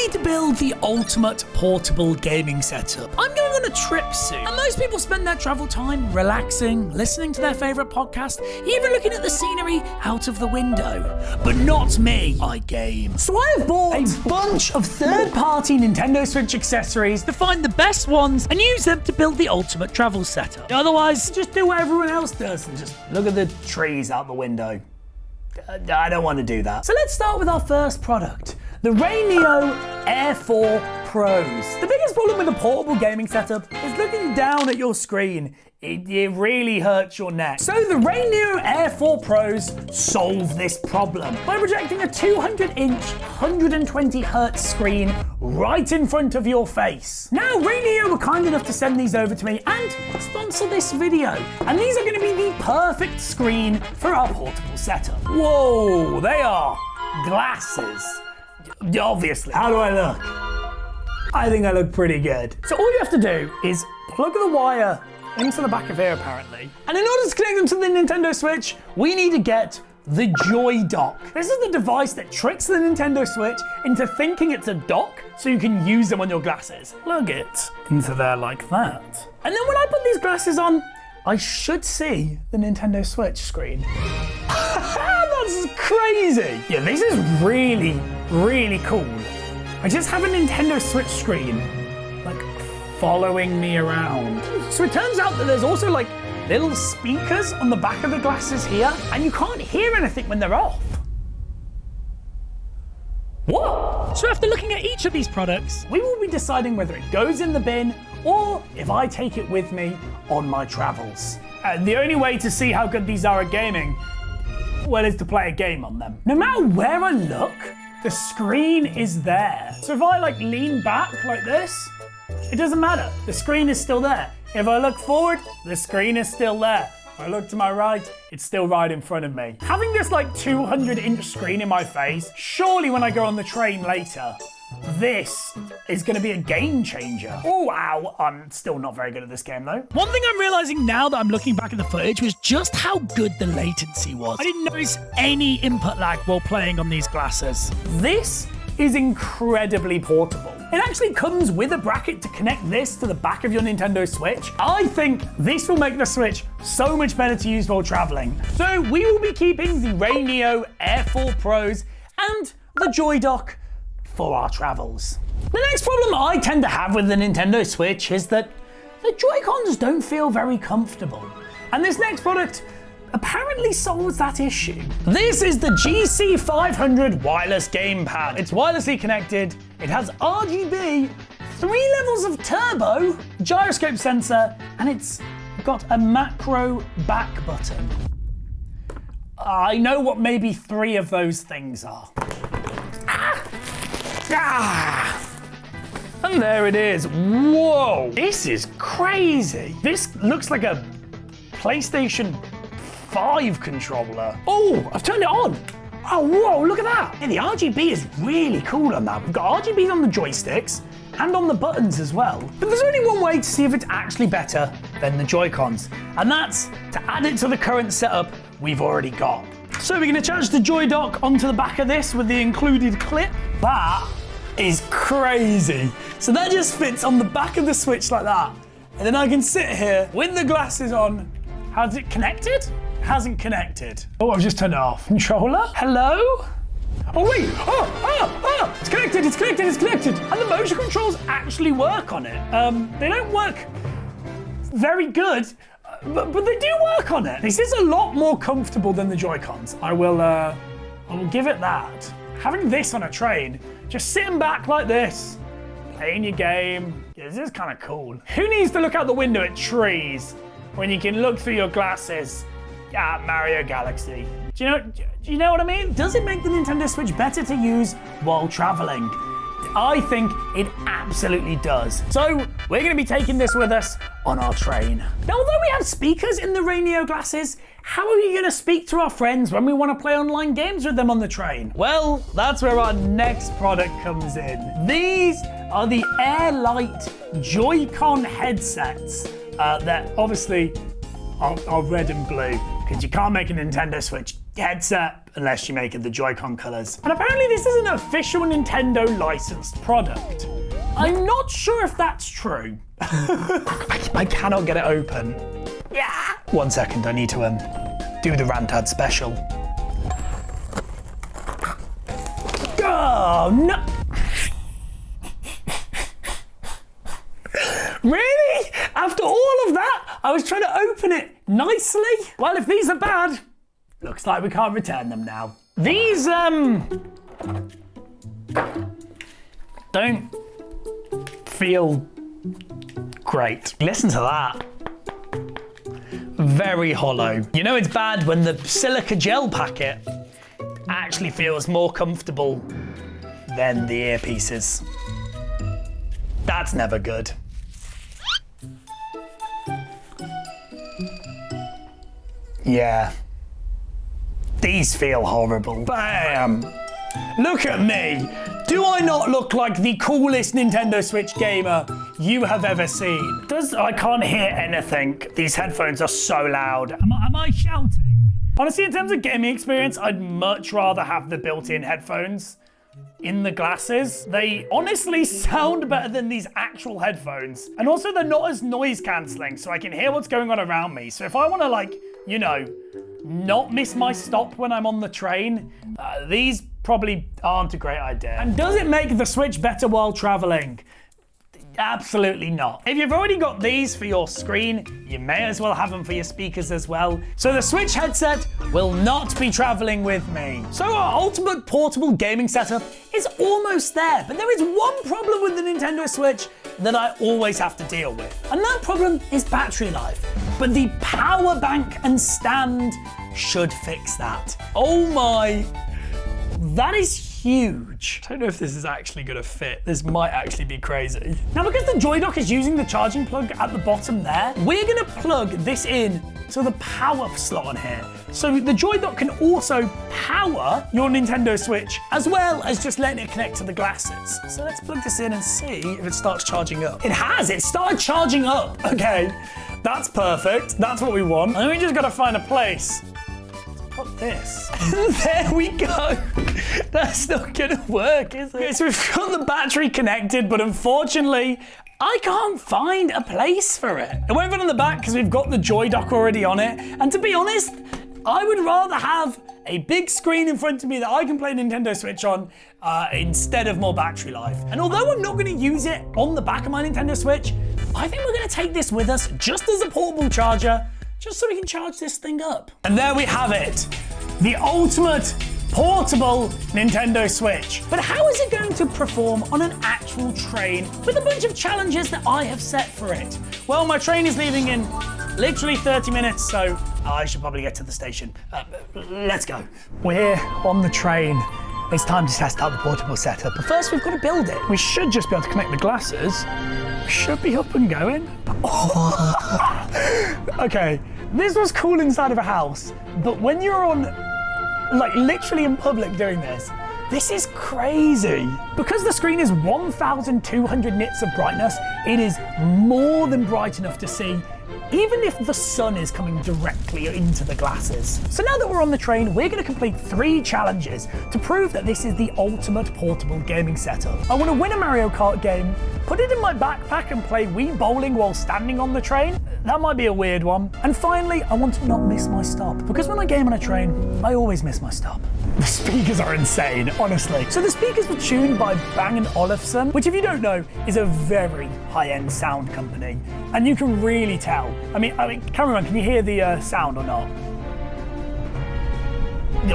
need to build the ultimate portable gaming setup. I'm going on a trip soon, and most people spend their travel time relaxing, listening to their favourite podcast, even looking at the scenery out of the window. But not me, I game. So I have bought a bunch of third-party Nintendo Switch accessories to find the best ones and use them to build the ultimate travel setup. Otherwise, just do what everyone else does and just look at the trees out the window. I don't want to do that. So let's start with our first product, the Raineo Air 4 Pros. The biggest problem with a portable gaming setup is looking down at your screen. It really hurts your neck. So the Raineo Air 4 Pros solve this problem by projecting a 200-inch, 120Hz screen right in front of your face. Now, Raineo were kind enough to send these over to me and sponsor this video. And these are going to be the perfect screen for our portable setup. Whoa, they are glasses. Obviously. How do I look? I think I look pretty good. So all you have to do is plug the wire into the back of here, apparently. And in order to connect them to the Nintendo Switch, we need to get the Joy Dock. This is the device that tricks the Nintendo Switch into thinking it's a dock so you can use them on your glasses. Plug it into there like that. And then when I put these glasses on, I should see the Nintendo Switch screen. That's crazy. Yeah, this is really, really cool. I just have a Nintendo Switch screen, like, following me around. So it turns out that there's also like little speakers on the back of the glasses here, and you can't hear anything when they're off. What? So after looking at each of these products, we will be deciding whether it goes in the bin or if I take it with me on my travels. And the only way to see how good these are at gaming, well, is to play a game on them. No matter where I look, the screen is there. So if I like lean back like this, it doesn't matter. The screen is still there. If I look forward, the screen is still there. If I look to my right, it's still right in front of me. Having this like 200-inch screen in my face, surely when I go on the train later, this is going to be a game changer. Oh, wow. I'm still not very good at this game, though. One thing I'm realizing now that I'm looking back at the footage was just how good the latency was. I didn't notice any input lag while playing on these glasses. This is incredibly portable. It actually comes with a bracket to connect this to the back of your Nintendo Switch. I think this will make the Switch so much better to use while traveling. So we will be keeping the Raineo Air 4 Pros and the Joy Dock for our travels. The next problem I tend to have with the Nintendo Switch is that the Joy-Cons don't feel very comfortable. And this next product apparently solves that issue. This is the GC500 wireless gamepad. It's wirelessly connected, it has RGB, 3 levels of turbo, gyroscope sensor, and it's got a macro back button. I know what maybe 3 of those things are. And there it is. Whoa, this is crazy. This looks like a PlayStation 5 controller. Oh, I've turned it on. Oh, whoa, look at that. Yeah, the RGB is really cool on that. We've got RGBs on the joysticks and on the buttons as well. But there's only one way to see if it's actually better than the Joy-Cons, and that's to add it to the current setup we've already got. So we're going to attach the Joy Dock onto the back of this with the included clip. That is crazy. So that just fits on the back of the Switch like that. And then I can sit here with the glasses on. How's it connected? Hasn't connected. Oh, I've just turned it off. Controller? Hello? Oh, wait. It's connected, it's connected, it's connected. And the motion controls actually work on it. They don't work very good, but they do work on it. This is a lot more comfortable than the Joy-Cons. I will give it that. Having this on a train, just sitting back like this, playing your game, yeah, this is kind of cool. Who needs to look out the window at trees when you can look through your glasses at Mario Galaxy? Do you know what I mean? Does it make the Nintendo Switch better to use while traveling? I think it absolutely does. So we're going to be taking this with us on our train. Now, although we have speakers in the Raineo glasses, how are we going to speak to our friends when we want to play online games with them on the train? Well, that's where our next product comes in. These are the Airlight Joy-Con headsets that obviously are red and blue. because you can't make a Nintendo Switch headset unless you make it the Joy-Con colors. And apparently this is an official Nintendo licensed product. I'm not sure if that's true. I cannot get it open. Yeah. 1 second, I need to do the Rant ad special. Oh, no. Really? After all of that, I was trying to open it nicely? Well, if these are bad, looks like we can't return them now. These, don't feel great. Listen to that. Very hollow. You know it's bad when the silica gel packet actually feels more comfortable than the earpieces. That's never good. Yeah. These feel horrible. Bam! Look at me! Do I not look like the coolest Nintendo Switch gamer you have ever seen? I can't hear anything. These headphones are so loud. Am I shouting? Honestly, in terms of gaming experience, I'd much rather have the built-in headphones in the glasses. They honestly sound better than these actual headphones. And also they're not as noise cancelling, so I can hear what's going on around me. So if I want to, like, you know, not miss my stop when I'm on the train, these probably aren't a great idea. And does it make the Switch better while traveling? Absolutely not. If you've already got these for your screen, you may as well have them for your speakers as well. So the Switch headset will not be traveling with me. So our ultimate portable gaming setup is almost there, but there is one problem with the Nintendo Switch that I always have to deal with. And that problem is battery life. But the power bank and stand should fix that. Oh my, that is huge. I don't know if this is actually gonna fit. This might actually be crazy. Now, because the Joy Dock is using the charging plug at the bottom there, we're gonna plug this in to the power slot on here. So the Joy Dock can also power your Nintendo Switch as well as just letting it connect to the glasses. So let's plug this in and see if it starts charging up. It has, it started charging up. Okay, that's perfect. That's what we want. And then we just gotta find a place. Put this. There we go. That's not gonna work, is it? Okay, so we've got the battery connected, but unfortunately, I can't find a place for it. It won't fit on the back because we've got the Joy Dock already on it. And to be honest, I would rather have a big screen in front of me that I can play Nintendo Switch on instead of more battery life. And although I'm not gonna use it on the back of my Nintendo Switch, I think we're gonna take this with us just as a portable charger, just so we can charge this thing up. And there we have it, the ultimate portable Nintendo Switch. But how is it going to perform on an actual train with a bunch of challenges that I have set for it? Well, my train is leaving in literally 30 minutes, so I should probably get to the station. Let's go. We're on the train. It's time to test out the portable setup, but first we've got to build it. We should just be able to connect the glasses. We should be up and going. Okay, this was cool inside of a house, but when you're on, like, literally in public doing this is crazy. Because the screen is 1,200 nits of brightness, it is more than bright enough to see, even if the sun is coming directly into the glasses. So now that we're on the train, we're going to complete 3 challenges to prove that this is the ultimate portable gaming setup. I want to win a Mario Kart game, put it in my backpack and play Wii bowling while standing on the train. That might be a weird one. And finally, I want to not miss my stop, because when I game on a train, I always miss my stop. The speakers are insane, honestly. So the speakers were tuned by Bang & Olufsen, which, if you don't know, is a very high-end sound company. And you can really tell. I mean, cameraman, can you hear the sound or not?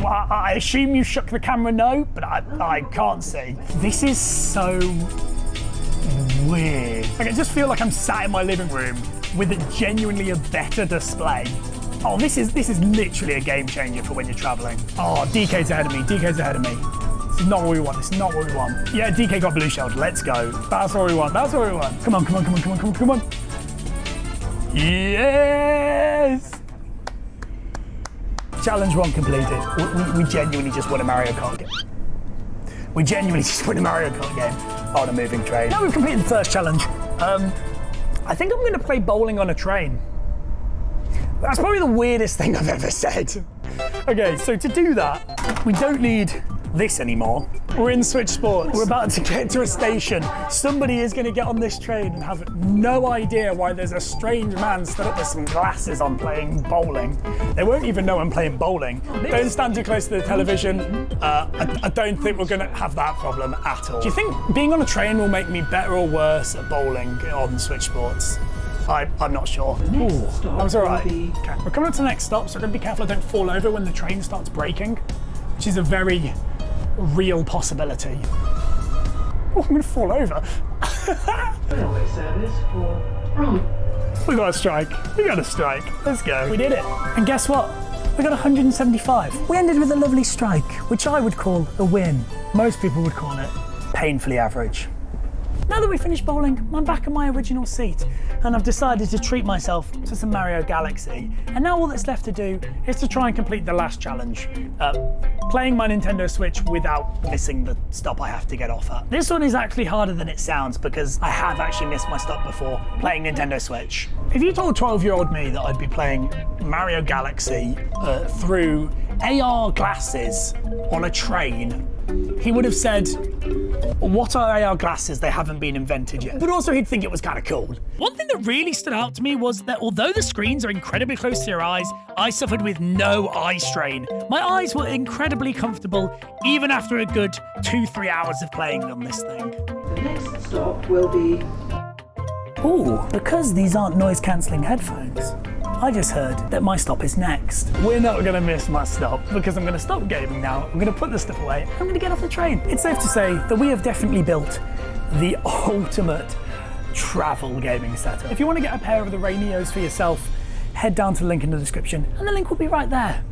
I assume you shook the camera no, but I can't see. This is so weird. Like, I just feel like I'm sat in my living room with genuinely a better display. Oh, this is literally a game changer for when you're traveling. Oh, DK's ahead of me, DK's ahead of me. This is not what we want, this is not what we want. Yeah, DK got blue shelled, let's go. That's what we want, that's what we want. Come on, come on, come on, come on, come on, come on. Yes! Challenge 1 completed. We genuinely just won a Mario Kart game. We genuinely just won a Mario Kart game on a moving train. Now we've completed the first challenge. I think I'm gonna play bowling on a train. That's probably the weirdest thing I've ever said. Okay, so to do that, we don't need this anymore. We're in Switch Sports. We're about to get to a station. Somebody is going to get on this train and have no idea why there's a strange man stood up with some glasses on playing bowling. They won't even know I'm playing bowling. Don't stand too close to the television. I don't think we're going to have that problem at all. Do you think being on a train will make me better or worse at bowling on Switch Sports? I'm not sure. Ooh, I was all right. Okay, we're coming up to the next stop, so I'm going to be careful I don't fall over when the train starts braking, which is a very real possibility. Oh, I'm going to fall over. Railway service for Rant. We got a strike. We got a strike. Let's go. We did it. And guess what? We got 175. We ended with a lovely strike, which I would call a win. Most people would call it painfully average. Now that we finished bowling, I'm back in my original seat, and I've decided to treat myself to some Mario Galaxy. And now all that's left to do is to try and complete the last challenge, playing my Nintendo Switch without missing the stop I have to get off at. This one is actually harder than it sounds because I have actually missed my stop before playing Nintendo Switch. If you told 12-year-old me that I'd be playing Mario Galaxy through AR glasses on a train, he would have said, what are AR glasses? They haven't been invented yet. But also he'd think it was kind of cool. One thing that really stood out to me was that although the screens are incredibly close to your eyes, I suffered with no eye strain. My eyes were incredibly comfortable, even after a good 2-3 hours of playing on this thing. The next stop will be... Ooh, because these aren't noise-cancelling headphones, I just heard that my stop is next. We're not gonna miss my stop because I'm gonna stop gaming now. I'm gonna put this stuff away. I'm gonna get off the train. It's safe to say that we have definitely built the ultimate travel gaming setup. If you want to get a pair of the Rainios for yourself, head down to the link in the description and the link will be right there.